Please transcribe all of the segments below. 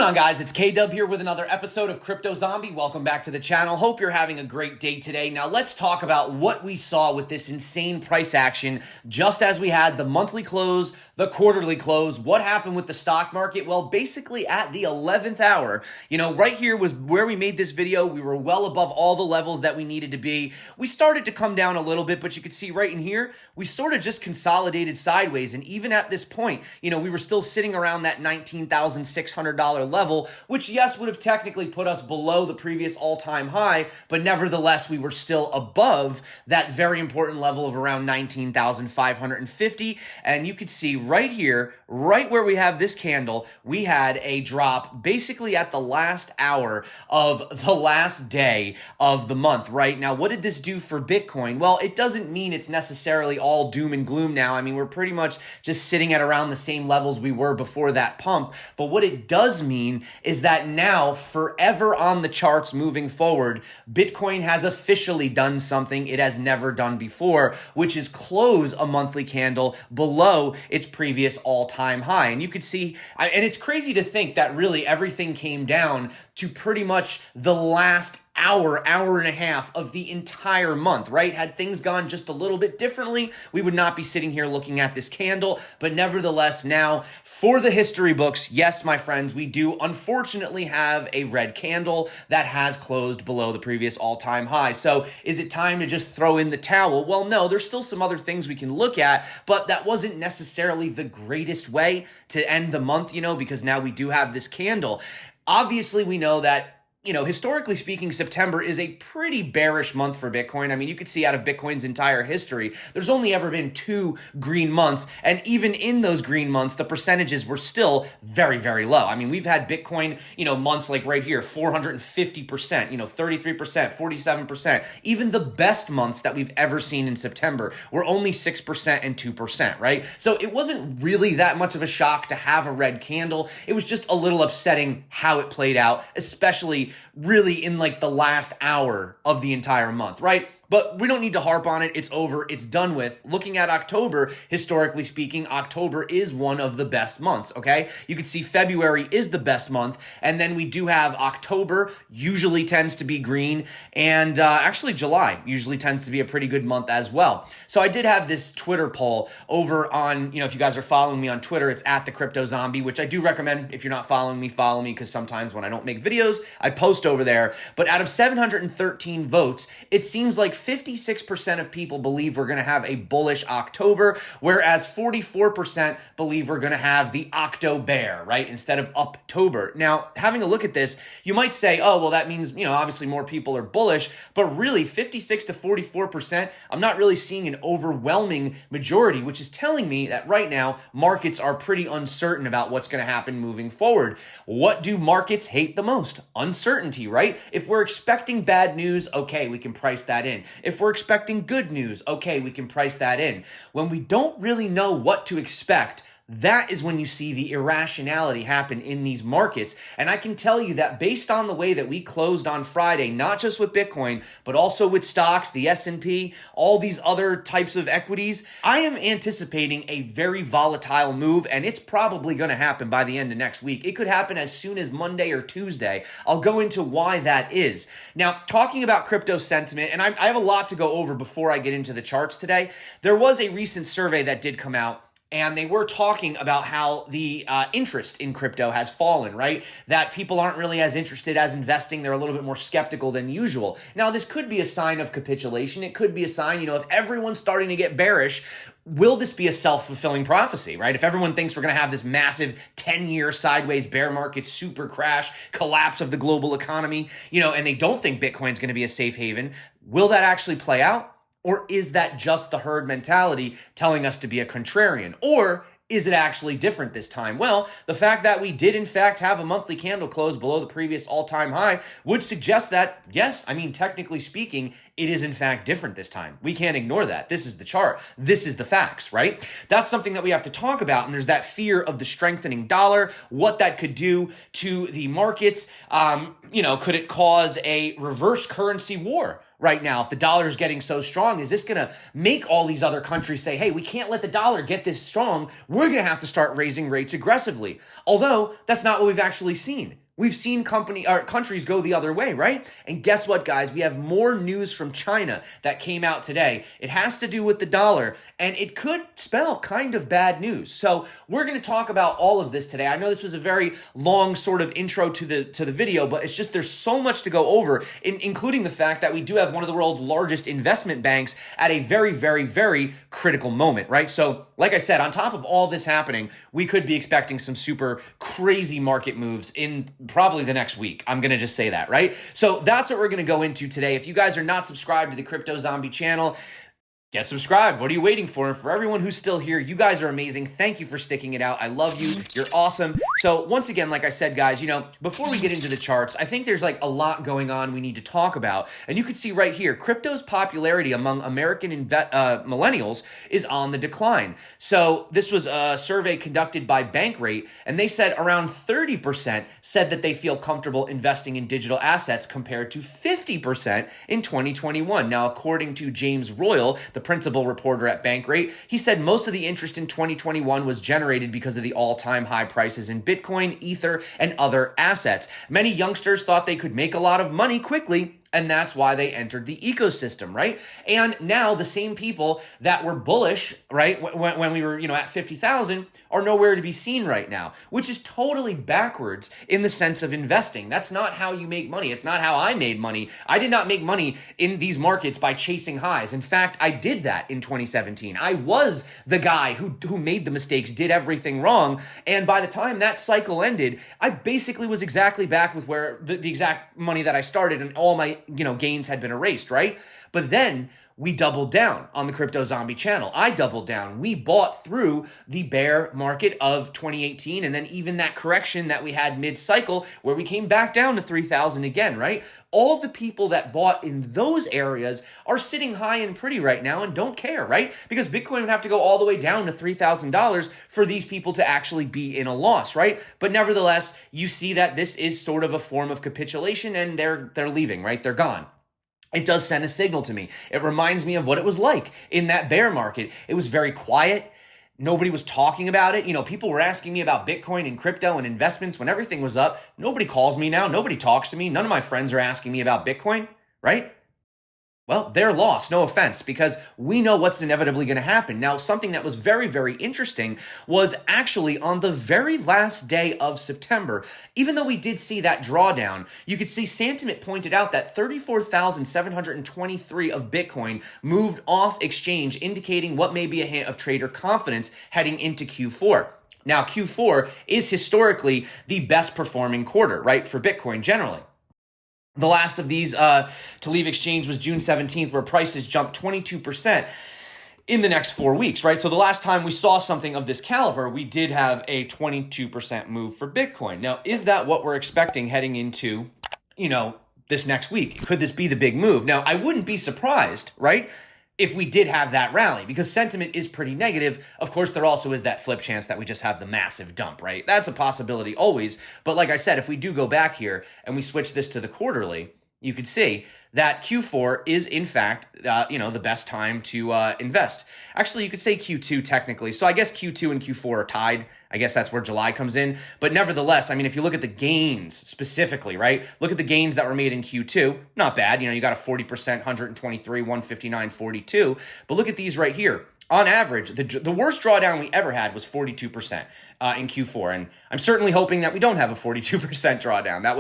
on, guys? It's K-Dub here with another episode of Crypto Zombie. Welcome back to the channel. Hope you're having a great day today. Now, let's talk about what we saw with this insane price action just as we had the monthly close, the quarterly close. What happened with the stock market? Well, basically at the 11th hour, right here was where we made this video. We were well above all the levels that we needed to be. We started to come down a little bit, but you could see right in here, we sort of just consolidated sideways. And even at this point, we were still sitting around that $19,600 level, which yes, would have technically put us below the previous all-time high, but nevertheless, we were still above that very important level of around 19,550. And you could see right here, right where we have this candle, we had a drop basically at the last hour of the last day of the month, right? Now, what did this do for Bitcoin? Well, it doesn't mean it's necessarily all doom and gloom now. I mean, we're pretty much just sitting at around the same levels we were before that pump. But what it does mean is that now, forever on the charts moving forward, Bitcoin has officially done something it has never done before, which is close a monthly candle below its previous all-time high. And you could see, and it's crazy to think that really everything came down to pretty much the last hour and a half of the entire month, right? Had things gone just a little bit differently, we would not be sitting here looking at this candle. But nevertheless, now for the history books, yes, my friends, we do unfortunately have a red candle that has closed below the previous all-time high. So is it time to just throw in the towel? Well, no, there's still some other things we can look at, but that wasn't necessarily the greatest way to end the month, because now we do have this candle. Obviously, we know that historically speaking, September is a pretty bearish month for Bitcoin. I mean, you could see out of Bitcoin's entire history, there's only ever been 2 green months. And even in those green months, the percentages were still very, very low. I mean, we've had Bitcoin, months like right here, 450%, 33%, 47%. Even the best months that we've ever seen in September were only 6% and 2%, right? So it wasn't really that much of a shock to have a red candle. It was just a little upsetting how it played out, especially really in like the last hour of the entire month, right? But we don't need to harp on it. It's over. It's done with. Looking at October, historically speaking, October is one of the best months, okay? You can see February is the best month, and then we do have October usually tends to be green, and actually July usually tends to be a pretty good month as well. So I did have this Twitter poll over on, if you guys are following me on Twitter, it's at the Crypto Zombie, which I do recommend. If you're not following me, follow me, because sometimes when I don't make videos, I post over there. But out of 713 votes, it seems like 56% of people believe we're going to have a bullish October, whereas 44% believe we're going to have the Octo Bear, right, instead of Uptober. Now, having a look at this, you might say, oh, well, that means, obviously more people are bullish, but really 56 to 44%, I'm not really seeing an overwhelming majority, which is telling me that right now, markets are pretty uncertain about what's going to happen moving forward. What do markets hate the most? Uncertainty, right? If we're expecting bad news, okay, we can price that in. If we're expecting good news, okay, we can price that in. When we don't really know what to expect, that is when you see the irrationality happen in these markets. And I can tell you that based on the way that we closed on Friday, not just with Bitcoin, but also with stocks, the S&P, all these other types of equities, I am anticipating a very volatile move, and it's probably going to happen by the end of next week. It could happen as soon as Monday or Tuesday. I'll go into why that is. Now, talking about crypto sentiment, and I have a lot to go over before I get into the charts today. There was a recent survey that did come out, and they were talking about how the interest in crypto has fallen, right? That people aren't really as interested as investing. They're a little bit more skeptical than usual. Now, this could be a sign of capitulation. It could be a sign, if everyone's starting to get bearish, will this be a self-fulfilling prophecy, right? If everyone thinks we're going to have this massive 10-year sideways bear market, super crash, collapse of the global economy, and they don't think Bitcoin's going to be a safe haven, will that actually play out? Or is that just the herd mentality telling us to be a contrarian? Or is it actually different this time? Well, the fact that we did in fact have a monthly candle close below the previous all-time high would suggest that, yes, technically speaking, it is in fact different this time. We can't ignore that. This is the chart. This is the facts, right? That's something that we have to talk about. And there's that fear of the strengthening dollar, what that could do to the markets. Could it cause a reverse currency war? right now? If the dollar is getting so strong, is this going to make all these other countries say, hey, we can't let the dollar get this strong. We're going to have to start raising rates aggressively. Although that's not what we've actually seen. We've seen countries go the other way, right? And guess what, guys? We have more news from China that came out today. It has to do with the dollar, and it could spell kind of bad news. So we're going to talk about all of this today. I know this was a very long sort of intro to the video, but it's just there's so much to go over, including the fact that we do have one of the world's largest investment banks at a very, very, very critical moment, right? So like I said, on top of all this happening, we could be expecting some super crazy market moves in probably the next week. I'm going to just say that, right? So that's what we're going to go into today. If you guys are not subscribed to the Crypto Zombie channel, get subscribed. What are you waiting for? And for everyone who's still here, you guys are amazing. Thank you for sticking it out. I love you. You're awesome. So once again, like I said, guys, before we get into the charts, I think there's like a lot going on we need to talk about. And you can see right here, crypto's popularity among American millennials is on the decline. So this was a survey conducted by Bankrate, and they said around 30% said that they feel comfortable investing in digital assets compared to 50% in 2021. Now, according to James Royal, the principal reporter at Bankrate, he said most of the interest in 2021 was generated because of the all-time high prices in Bitcoin, Ether, and other assets. Many youngsters thought they could make a lot of money quickly, and that's why they entered the ecosystem, right? And now the same people that were bullish, right, when we were, at 50,000 are nowhere to be seen right now, which is totally backwards in the sense of investing. That's not how you make money. It's not how I made money. I did not make money in these markets by chasing highs. In fact, I did that in 2017. I was the guy who made the mistakes, did everything wrong. And by the time that cycle ended, I basically was exactly back with where the exact money that I started, and all my gains had been erased, right? But then we doubled down on the Crypto Zombie channel. I doubled down. We bought through the bear market of 2018, and then even that correction that we had mid-cycle where we came back down to 3,000 again, right? All the people that bought in those areas are sitting high and pretty right now and don't care, right? Because Bitcoin would have to go all the way down to $3,000 for these people to actually be in a loss, right? But nevertheless, you see that this is sort of a form of capitulation, and they're leaving, right? They're gone. It does send a signal to me. It reminds me of what it was like in that bear market. It was very quiet. Nobody was talking about it. People were asking me about Bitcoin and crypto and investments when everything was up. Nobody calls me now. Nobody talks to me. None of my friends are asking me about Bitcoin, right? Well, they're lost, no offense, because we know what's inevitably going to happen. Now, something that was very, very interesting was actually on the very last day of September, even though we did see that drawdown, you could see Santiment pointed out that 34,723 of Bitcoin moved off exchange, indicating what may be a hint of trader confidence heading into Q4. Now, Q4 is historically the best performing quarter, right, for Bitcoin generally. The last of these to leave exchange was June 17th, where prices jumped 22% in the next 4 weeks, right? So the last time we saw something of this caliber, we did have a 22% move for Bitcoin. Now, is that what we're expecting heading into, this next week? Could this be the big move? Now, I wouldn't be surprised, right, if we did have that rally, because sentiment is pretty negative. Of course, there also is that flip chance that we just have the massive dump, right? That's a possibility always. But like I said, if we do go back here and we switch this to the quarterly, you could see that Q4 is, in fact, the best time to invest. Actually, you could say Q2 technically. So I guess Q2 and Q4 are tied. I guess that's where July comes in. But nevertheless, if you look at the gains specifically, right? Look at the gains that were made in Q2. Not bad. You got a 40%, 123, 159, 42. But look at these right here. On average, the worst drawdown we ever had was 42% in Q4, and I'm certainly hoping that we don't have a 42% drawdown. That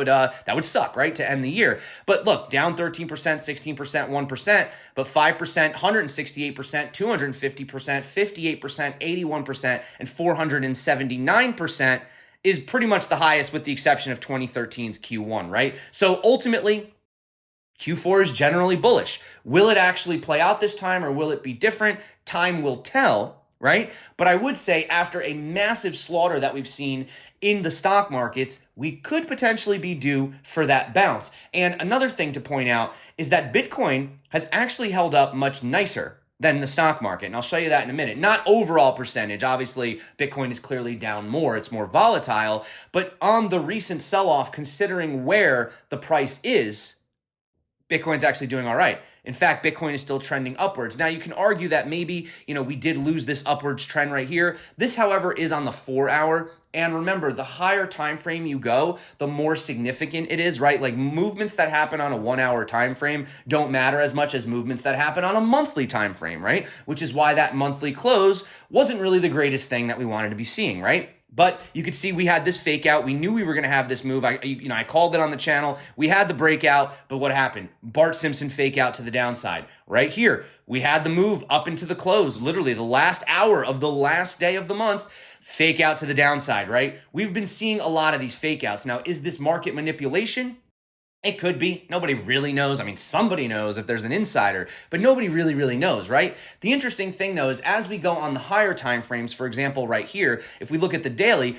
would suck, right, to end the year. But look, down 13%, 16%, 1%, but 5%, 168%, 250%, 58%, 81%, and 479% is pretty much the highest, with the exception of 2013's Q1, right? So ultimately, Q4 is generally bullish. Will it actually play out this time, or will it be different? Time will tell, right? But I would say after a massive slaughter that we've seen in the stock markets, we could potentially be due for that bounce. And another thing to point out is that Bitcoin has actually held up much nicer than the stock market. And I'll show you that in a minute. Not overall percentage. Obviously, Bitcoin is clearly down more. It's more volatile. But on the recent sell-off, considering where the price is, Bitcoin's actually doing all right. In fact, Bitcoin is still trending upwards. Now, you can argue that maybe, we did lose this upwards trend right here. This, however, is on the 4-hour. And remember, the higher time frame you go, the more significant it is, right? Like movements that happen on a 1-hour time frame don't matter as much as movements that happen on a monthly time frame, right? Which is why that monthly close wasn't really the greatest thing that we wanted to be seeing, right? But you could see we had this fake out. We knew we were going to have this move. I called it on the channel. We had the breakout, but what happened? Bart Simpson fake out to the downside. Right here, we had the move up into the close, literally the last hour of the last day of the month, fake out to the downside, right? We've been seeing a lot of these fake outs. Now, is this market manipulation? It could be. Nobody really knows. I mean, somebody knows if there's an insider, but nobody really knows, right? The interesting thing, though, is as we go on the higher time frames, for example, right here, if we look at the daily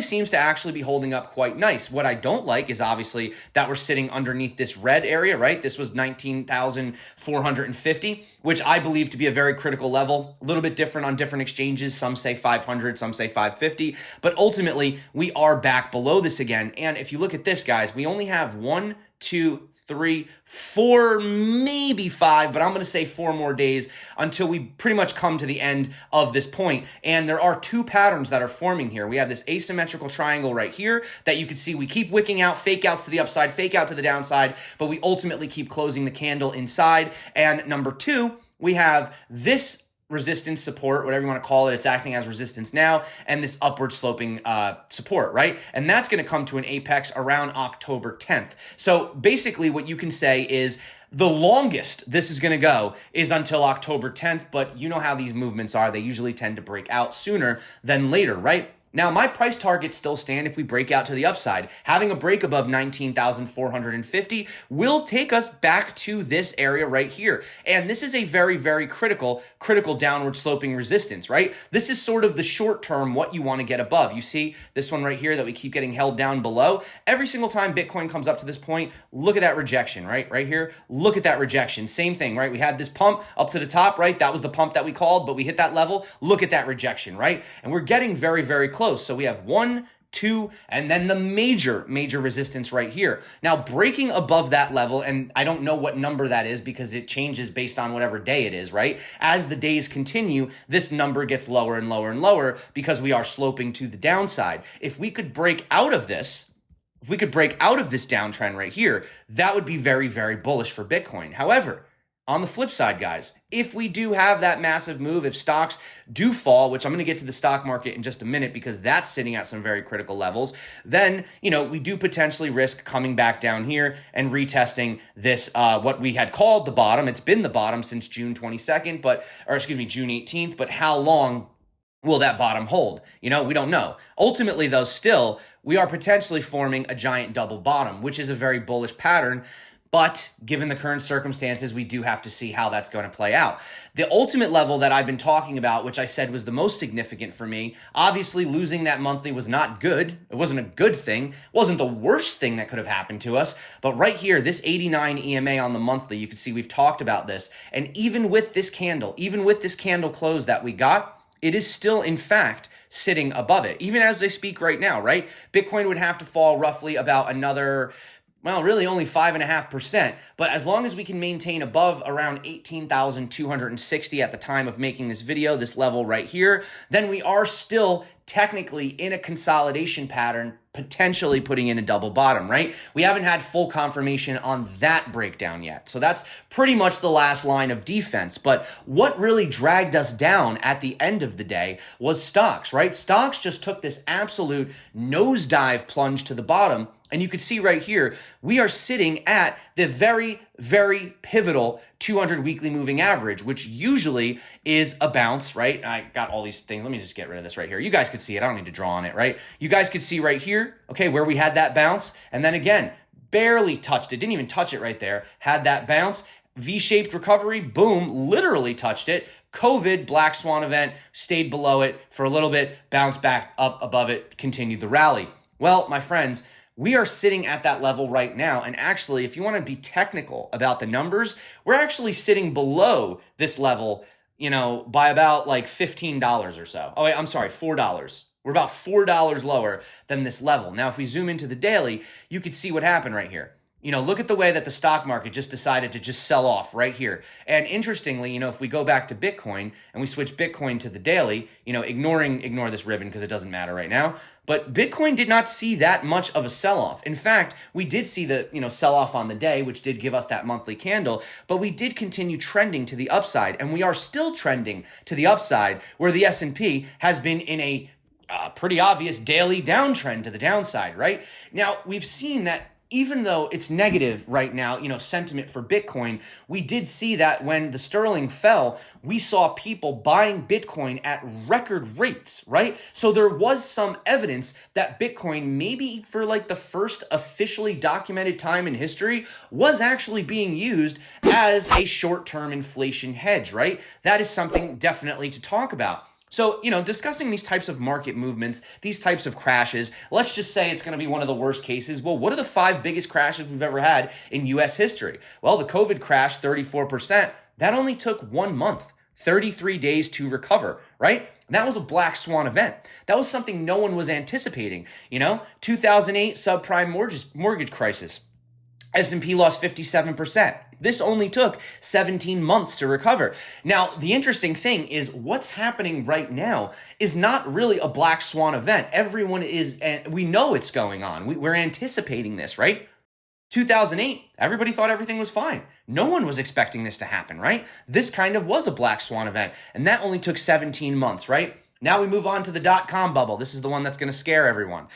seems to actually be holding up quite nice. What I don't like is obviously that we're sitting underneath this red area, right? This was 19,450, which I believe to be a very critical level, a little bit different on different exchanges. Some say 500, some say 550, but ultimately we are back below this again. And if you look at this, guys, we only have 1, 2, 3, 4, maybe 5, but I'm going to say 4 more days until we pretty much come to the end of this point. And there are 2 patterns that are forming here. We have this asymmetrical triangle right here that you can see we keep wicking out, fake outs to the upside, fake out to the downside, but we ultimately keep closing the candle inside. And number 2, we have this resistance support, whatever you want to call it, it's acting as resistance now, and this upward sloping support, right? And that's going to come to an apex around October 10th. So basically what you can say is the longest this is going to go is until October 10th, but you know how these movements are. They usually tend to break out sooner than later, right? Now, my price targets still stand if we break out to the upside. Having a break above 19,450 will take us back to this area right here. And this is a very critical downward sloping resistance, right? This is sort of the short term, what you want to get above. You see this one right here that we keep getting held down below. Every single time Bitcoin comes up to this point, look at that rejection, right? Right here, look at that rejection. Same thing, right? We had this pump up to the top, right? That was the pump that we called, but we hit that level. Look at that rejection, right? And we're getting very close. So we have 1, 2, and then the major resistance right here. Now, breaking above that level, and I don't know what number that is because it changes based on whatever day it is, right? As the days continue, this number gets lower and lower because we are sloping to the downside. If we could break out of this, downtrend right here, that would be very bullish for Bitcoin. However, on the flip side, guys, if we do have that massive move, if stocks do fall, which I'm going to get to the stock market in just a minute because that's sitting at some very critical levels, then, we do potentially risk coming back down here and retesting this, what we had called the bottom. It's been the bottom since June 22nd, June 18th, but how long will that bottom hold? We don't know. Ultimately, though, still, we are potentially forming a giant double bottom, which is a very bullish pattern. But given the current circumstances, we do have to see how that's going to play out. The ultimate level that I've been talking about, which I said was the most significant for me, obviously losing that monthly was not good. It wasn't a good thing. It wasn't the worst thing that could have happened to us. But right here, this 89 EMA on the monthly, you can see we've talked about this. And even with this candle close that we got, it is still, in fact, sitting above it. Even as they speak right now, right? Bitcoin would have to fall roughly about another, really only 5.5%, but as long as we can maintain above around 18,260 at the time of making this video, this level right here, then we are still technically in a consolidation pattern, potentially putting in a double bottom, right? We haven't had full confirmation on that breakdown yet. So that's pretty much the last line of defense. But what really dragged us down at the end of the day was stocks, right? Stocks just took this absolute nosedive plunge to the bottom. And you can see right here, we are sitting at the very pivotal 200 weekly moving average, which usually is a bounce, right? I got all these things. Let me just get rid of this right here. You guys could see it. I don't need to draw on it, right? You guys could see right here, okay, where we had that bounce. And then again, barely touched it. Didn't even touch it right there. Had that bounce. V-shaped recovery, boom, literally touched it. COVID, black swan event, stayed below it for a little bit, bounced back up above it, continued the rally. Well, my friends, we are sitting at that level right now. And actually, if you want to be technical about the numbers, we're actually sitting below this level, by about like $15 or so. Oh, wait, I'm sorry, $4. We're about $4 lower than this level. Now, if we zoom into the daily, you could see what happened right here. Look at the way that the stock market just decided to just sell off right here. And interestingly, if we go back to Bitcoin and we switch Bitcoin to the daily, ignore this ribbon because it doesn't matter right now. But Bitcoin did not see that much of a sell-off. In fact, we did see the, sell-off on the day, which did give us that monthly candle, but we did continue trending to the upside, and we are still trending to the upside, where the S&P has been in a pretty obvious daily downtrend to the downside, right? Now, we've seen that even though it's negative right now, sentiment for Bitcoin, we did see that when the sterling fell, we saw people buying Bitcoin at record rates, right? So there was some evidence that Bitcoin, maybe for like the first officially documented time in history, was actually being used as a short-term inflation hedge, right? That is something definitely to talk about. So, discussing these types of market movements, these types of crashes, let's just say it's going to be one of the worst cases. Well, what are the 5 biggest crashes we've ever had in U.S. history? Well, the COVID crash, 34%, that only took 1 month, 33 days to recover, right? That was a black swan event. That was something no one was anticipating. 2008 subprime mortgage crisis. S&P lost 57%. This only took 17 months to recover. Now, the interesting thing is what's happening right now is not really a black swan event. Everyone is, and we know it's going on. We're anticipating this, right? 2008, everybody thought everything was fine. No one was expecting this to happen, right? This kind of was a black swan event, and that only took 17 months, right? Now we move on to the dot-com bubble. This is the one that's going to scare everyone.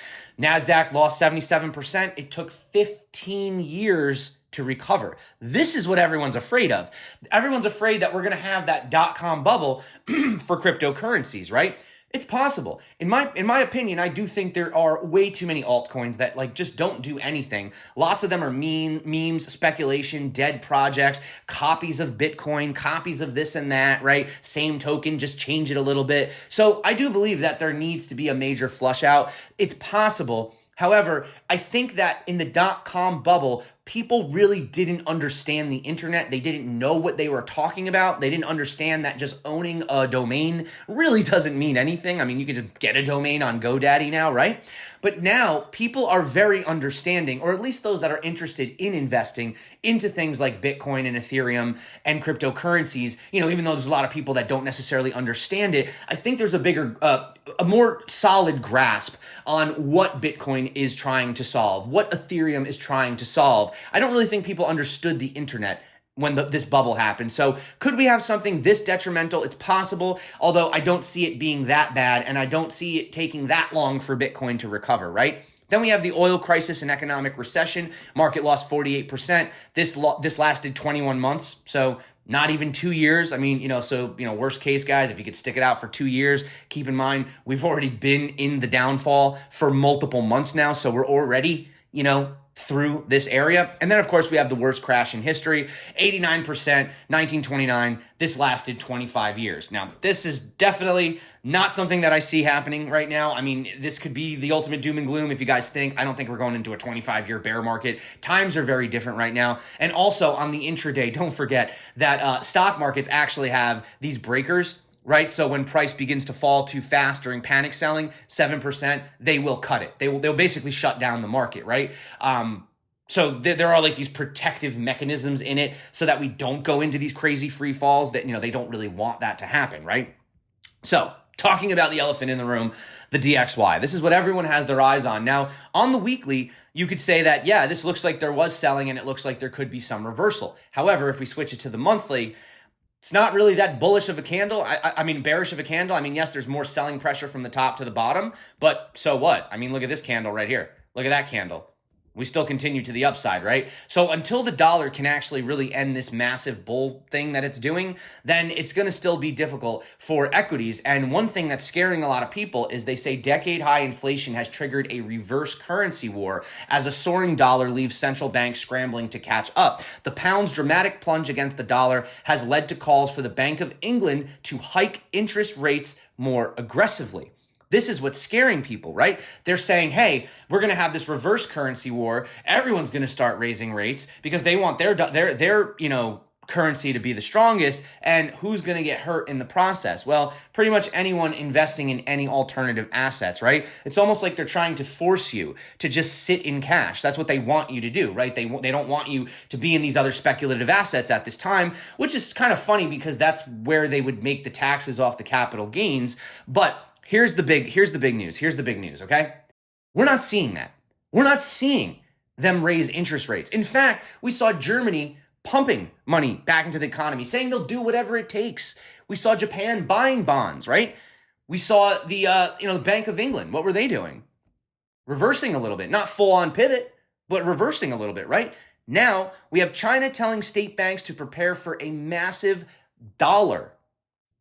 NASDAQ lost 77%. It took 15 years to recover. This is what everyone's afraid of. Everyone's afraid that we're going to have that dot-com bubble for cryptocurrencies, right? It's possible. In my opinion, I do think there are way too many altcoins that just don't do anything. Lots of them are memes, speculation, dead projects, copies of Bitcoin, copies of this and that, right? Same token, just change it a little bit. So I do believe that there needs to be a major flush out. It's possible. However, I think that in the dot-com bubble, people really didn't understand the internet. They didn't know what they were talking about. They didn't understand that just owning a domain really doesn't mean anything. I mean, you can just get a domain on GoDaddy now, right? But now people are very understanding, or at least those that are interested in investing into things like Bitcoin and Ethereum and cryptocurrencies, even though there's a lot of people that don't necessarily understand it, I think there's a more solid grasp on what Bitcoin is trying to solve, what Ethereum is trying to solve. I don't really think people understood the internet when this bubble happened. So could we have something this detrimental? It's possible, although I don't see it being that bad, and I don't see it taking that long for Bitcoin to recover, right? Then we have the oil crisis and economic recession. Market lost 48%. This lasted 21 months, so not even 2 years. I mean, worst case, guys, if you could stick it out for 2 years, keep in mind, we've already been in the downfall for multiple months now, so we're already, through this area. And then, of course, we have the worst crash in history, 89%, 1929. This lasted 25 years. Now, this is definitely not something that I see happening right now. I mean, this could be the ultimate doom and gloom if you guys think. I don't think we're going into a 25-year bear market. Times are very different right now. And also on the intraday, don't forget that stock markets actually have these breakers, right? So when price begins to fall too fast during panic selling, 7%, they will cut it. They'll basically shut down the market, right? So there are these protective mechanisms in it so that we don't go into these crazy free falls that, they don't really want that to happen, right? So talking about the elephant in the room, the DXY. This is what everyone has their eyes on. Now, on the weekly, you could say that, yeah, this looks like there was selling and it looks like there could be some reversal. However, if we switch it to the monthly, it's not really that bullish of a candle. I mean, bearish of a candle. I mean, yes, there's more selling pressure from the top to the bottom, but so what? I mean, look at this candle right here. Look at that candle. We still continue to the upside, right? So until the dollar can actually really end this massive bull thing that it's doing, then it's going to still be difficult for equities. And one thing that's scaring a lot of people is they say decade high inflation has triggered a reverse currency war as a soaring dollar leaves central banks scrambling to catch up. The pound's dramatic plunge against the dollar has led to calls for the Bank of England to hike interest rates more aggressively. This is what's scaring people, right? They're saying, hey, we're going to have this reverse currency war. Everyone's going to start raising rates because they want their currency to be the strongest, and who's going to get hurt in the process? Well, pretty much anyone investing in any alternative assets, right? It's almost like they're trying to force you to just sit in cash. That's what they want you to do, right? They don't want you to be in these other speculative assets at this time, which is kind of funny because that's where they would make the taxes off the capital gains. But here's the big news, okay? We're not seeing that. We're not seeing them raise interest rates. In fact, we saw Germany pumping money back into the economy, saying they'll do whatever it takes. We saw Japan buying bonds, right? We saw the Bank of England. What were they doing? Reversing a little bit, not full on pivot, but reversing a little bit, right? Now we have China telling state banks to prepare for a massive dollar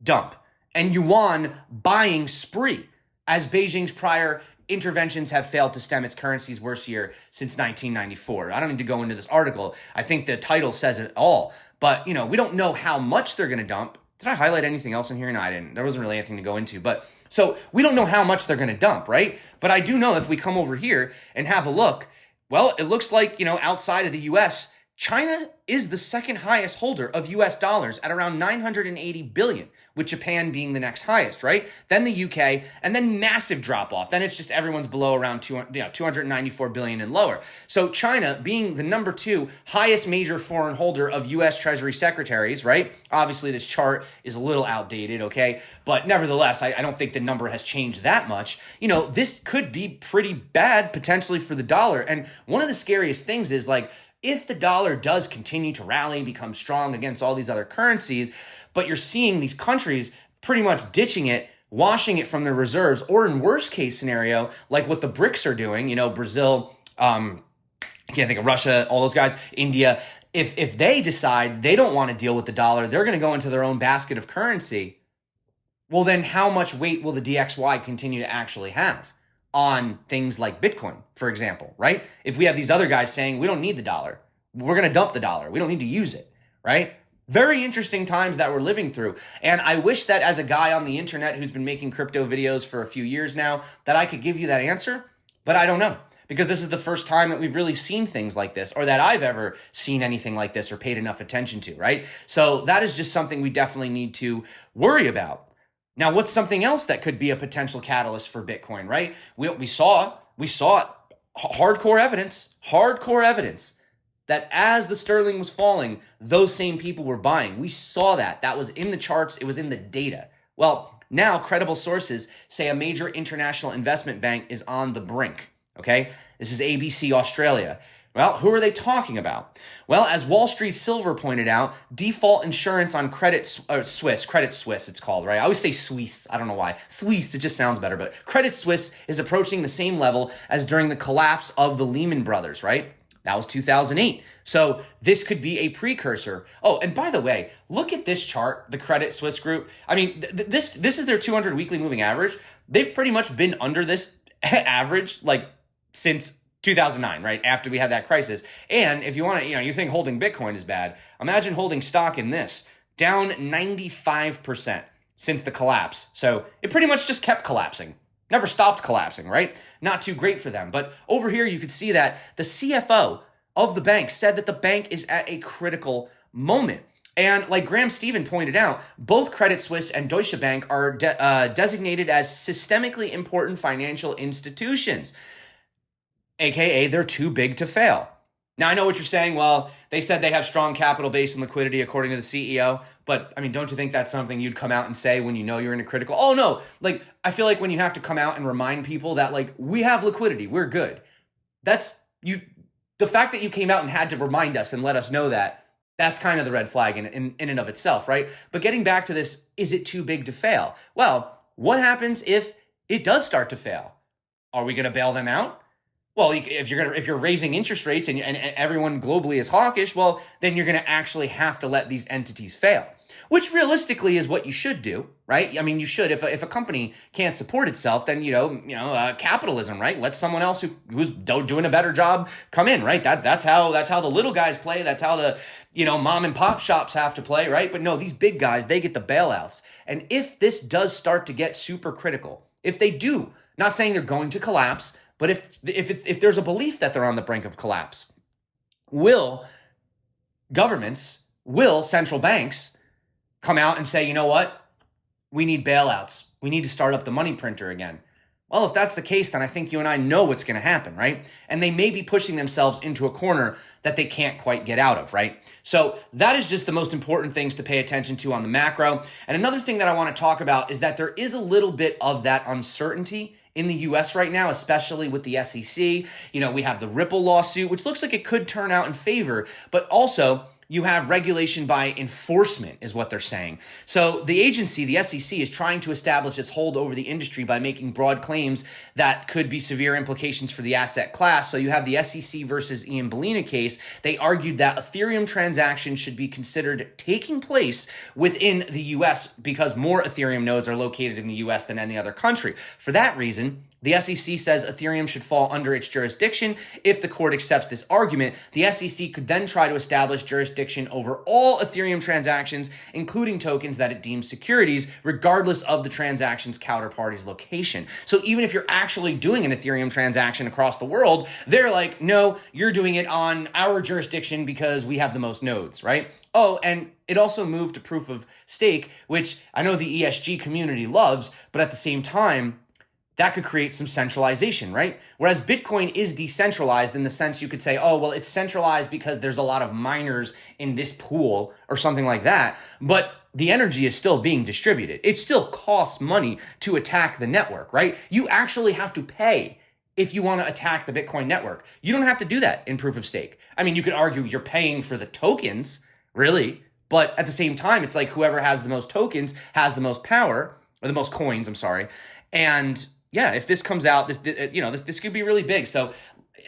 dump and yuan buying spree as Beijing's prior interventions have failed to stem its currency's worst year since 1994. I don't need to go into this article. I think the title says it all. But, we don't know how much they're going to dump. Did I highlight anything else in here? No, I didn't. There wasn't really anything to go into. But so we don't know how much they're going to dump, right? But I do know if we come over here and have a look, well, it looks like, outside of the US, China is the second highest holder of US dollars at around 980 billion, with Japan being the next highest, right? Then the UK, and then massive drop off. Then it's just everyone's below around 294 billion and lower. So China being the number 2 highest major foreign holder of US Treasury secretaries, right? Obviously this chart is a little outdated, okay? But nevertheless, I don't think the number has changed that much. This could be pretty bad potentially for the dollar. And one of the scariest things is if the dollar does continue to rally, become strong against all these other currencies, but you're seeing these countries pretty much ditching it, washing it from their reserves, or in worst case scenario, like what the BRICS are doing, Brazil, I can't think of Russia, all those guys, India, if they decide they don't want to deal with the dollar, they're going to go into their own basket of currency, well then how much weight will the DXY continue to actually have on things like Bitcoin, for example, right? If we have these other guys saying we don't need the dollar, we're going to dump the dollar, we don't need to use it, right? Very interesting times that we're living through. And I wish that as a guy on the internet who's been making crypto videos for a few years now, that I could give you that answer, but I don't know. Because this is the first time that we've really seen things like this, or that I've ever seen anything like this or paid enough attention to, right? So that is just something we definitely need to worry about. Now, what's something else that could be a potential catalyst for Bitcoin, right? We saw hardcore evidence that as the sterling was falling, those same people were buying. We saw that. That was in the charts. It was in the data. Well, now credible sources say a major international investment bank is on the brink, okay? This is ABC Australia. Well, who are they talking about? Well, as Wall Street Silver pointed out, default insurance on Credit Suisse it's called, right? I always say Suisse, I don't know why. Suisse, it just sounds better, but Credit Suisse is approaching the same level as during the collapse of the Lehman Brothers, right? That was 2008. So this could be a precursor. Oh, and by the way, look at this chart, the Credit Suisse group. I mean, this is their 200 weekly moving average. They've pretty much been under this average since 2009, right? After we had that crisis. And if you want to, you think holding Bitcoin is bad, imagine holding stock in this, down 95% since the collapse. So it pretty much just kept collapsing. Never stopped collapsing, right? Not too great for them. But over here, you could see that the CFO of the bank said that the bank is at a critical moment. And like Graham Stephan pointed out, both Credit Suisse and Deutsche Bank are designated as systemically important financial institutions. AKA, they're too big to fail. Now, I know what you're saying. Well, they said they have strong capital base and liquidity, according to the CEO. But, don't you think that's something you'd come out and say when you know you're in a critical? Oh, no. I feel like when you have to come out and remind people that, we have liquidity, we're good. That's you. The fact that you came out and had to remind us and let us know that's kind of the red flag in and of itself, right? But getting back to this, is it too big to fail? Well, what happens if it does start to fail? Are we going to bail them out? Well, if you're raising interest rates and everyone globally is hawkish, well, then you're going to actually have to let these entities fail, which realistically is what you should do, right? You should. If a company can't support itself, then capitalism, right? Let someone else who's doing a better job come in, right? That's how the little guys play. That's how the mom and pop shops have to play, right? But no, these big guys, they get the bailouts. And if this does start to get super critical, if they do, not saying they're going to collapse, but if there's a belief that they're on the brink of collapse, will governments will central banks come out and say, you know what? We need bailouts. We need to start up the money printer again. Well, if that's the case, then I think you and I know what's going to happen, right? And they may be pushing themselves into a corner that they can't quite get out of, right? So that is just the most important things to pay attention to on the macro. And another thing that I want to talk about is that there is a little bit of that uncertainty in the US right now, especially with the SEC. You know, we have the Ripple lawsuit, which looks like it could turn out in favor, but also you have regulation by enforcement is what they're saying. So the agency, the SEC, is trying to establish its hold over the industry by making broad claims that could be severe implications for the asset class. So you have the SEC versus Ian Bellina case. They argued that Ethereum transactions should be considered taking place within the US because more Ethereum nodes are located in the US than any other country. For that reason, the SEC says Ethereum should fall under its jurisdiction. If the court accepts this argument, the SEC could then try to establish jurisdiction over all Ethereum transactions, including tokens that it deems securities, regardless of the transaction's counterparty's location. So even if you're actually doing an Ethereum transaction across the world, they're like, no, you're doing it on our jurisdiction because we have the most nodes, right? Oh, and it also moved to proof of stake, which I know the ESG community loves, but at the same time, that could create some centralization, right? Whereas Bitcoin is decentralized in the sense you could say, oh, well, it's centralized because there's a lot of miners in this pool or something like that. But the energy is still being distributed. It still costs money to attack the network, right? You actually have to pay if you want to attack the Bitcoin network. You don't have to do that in proof of stake. I mean, you could argue you're paying for the tokens, really, but at the same time, it's like whoever has the most tokens has the most power, or the most coins, I'm sorry. And yeah, if this comes out, this could be really big. So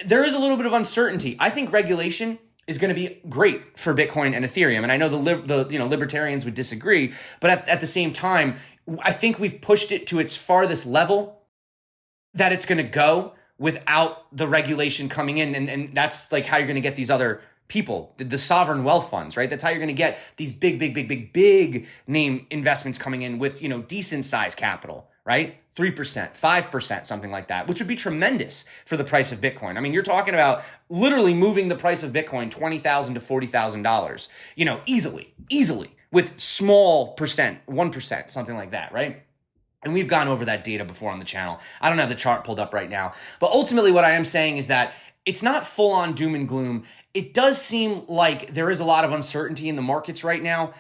there is a little bit of uncertainty. I think regulation is going to be great for Bitcoin and Ethereum. And I know the libertarians would disagree, but at the same time, I think we've pushed it to its farthest level that it's going to go without the regulation coming in. And that's like how you're going to get these other people, the sovereign wealth funds, right? That's how you're going to get these big name investments coming in with, decent size capital, right? 3%, 5%, something like that, which would be tremendous for the price of Bitcoin. I mean, you're talking about literally moving the price of Bitcoin $20,000 to $40,000, easily with small percent, 1%, something like that, right? And we've gone over that data before on the channel. I don't have the chart pulled up right now, but ultimately what I am saying is that it's not full on doom and gloom. It does seem like there is a lot of uncertainty in the markets right now,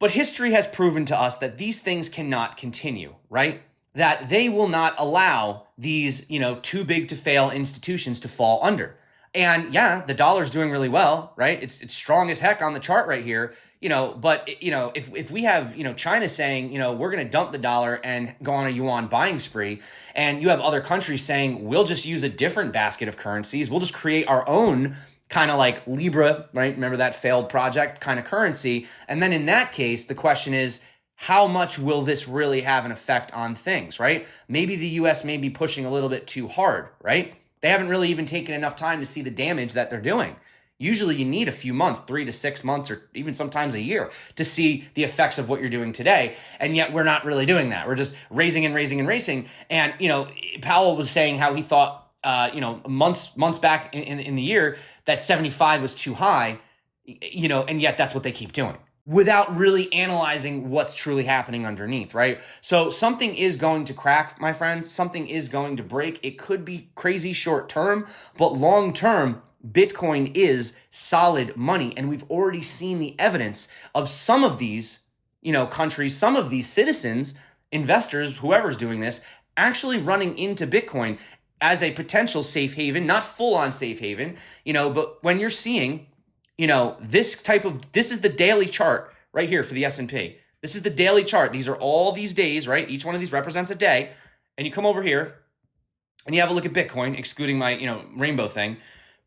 but history has proven to us that these things cannot continue, right? That they will not allow these, too big to fail institutions to fall under. And yeah, the dollar's doing really well, right? It's strong as heck on the chart right here, but if we have, China saying, we're going to dump the dollar and go on a yuan buying spree, and you have other countries saying, we'll just use a different basket of currencies. We'll just create our own kind of like Libra, right? Remember that failed project kind of currency. And then in that case, the question is, how much will this really have an effect on things, right? Maybe the US may be pushing a little bit too hard, right? They haven't really even taken enough time to see the damage that they're doing. Usually you need a few months, 3 to 6 months, or even sometimes a year to see the effects of what you're doing today. And yet we're not really doing that. We're just raising and raising and raising. And, Powell was saying how he thought, months back in the year that 75 was too high, and yet that's what they keep doing, without really analyzing what's truly happening underneath, right? So something is going to crack, my friends. Something is going to break. It could be crazy short term, but long term, Bitcoin is solid money. And we've already seen the evidence of some of these, countries, some of these citizens, investors, whoever's doing this, actually running into Bitcoin as a potential safe haven, not full on safe haven, but when you're seeing this is the daily chart right here for the S&P. This is the daily chart. These are all these days, right? Each one of these represents a day. And you come over here and you have a look at Bitcoin, excluding my, rainbow thing.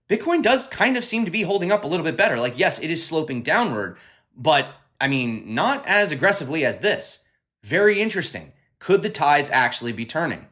Bitcoin does kind of seem to be holding up a little bit better. Like, yes, it is sloping downward, but I mean, not as aggressively as this. Very interesting. Could the tides actually be turning?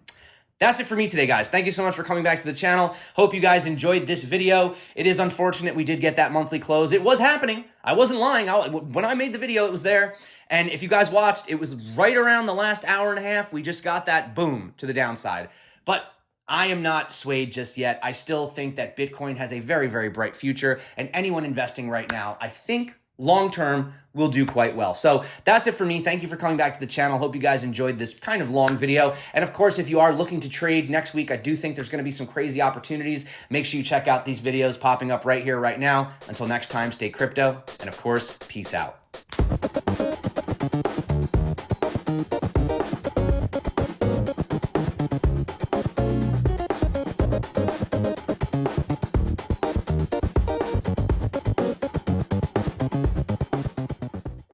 That's it for me today, guys. Thank you so much for coming back to the channel. Hope you guys enjoyed this video. It is unfortunate we did get that monthly close. It was happening. I wasn't lying. When I made the video, it was there. And if you guys watched, it was right around the last hour and a half. We just got that boom to the downside. But I am not swayed just yet. I still think that Bitcoin has a very, very bright future. And anyone investing right now, I think long term will do quite well. So that's it for me. Thank you for coming back to the channel. Hope you guys enjoyed this kind of long video. And of course, if you are looking to trade next week, I do think there's going to be some crazy opportunities. Make sure you check out these videos popping up right here, right now. Until next time, stay crypto. And of course, peace out.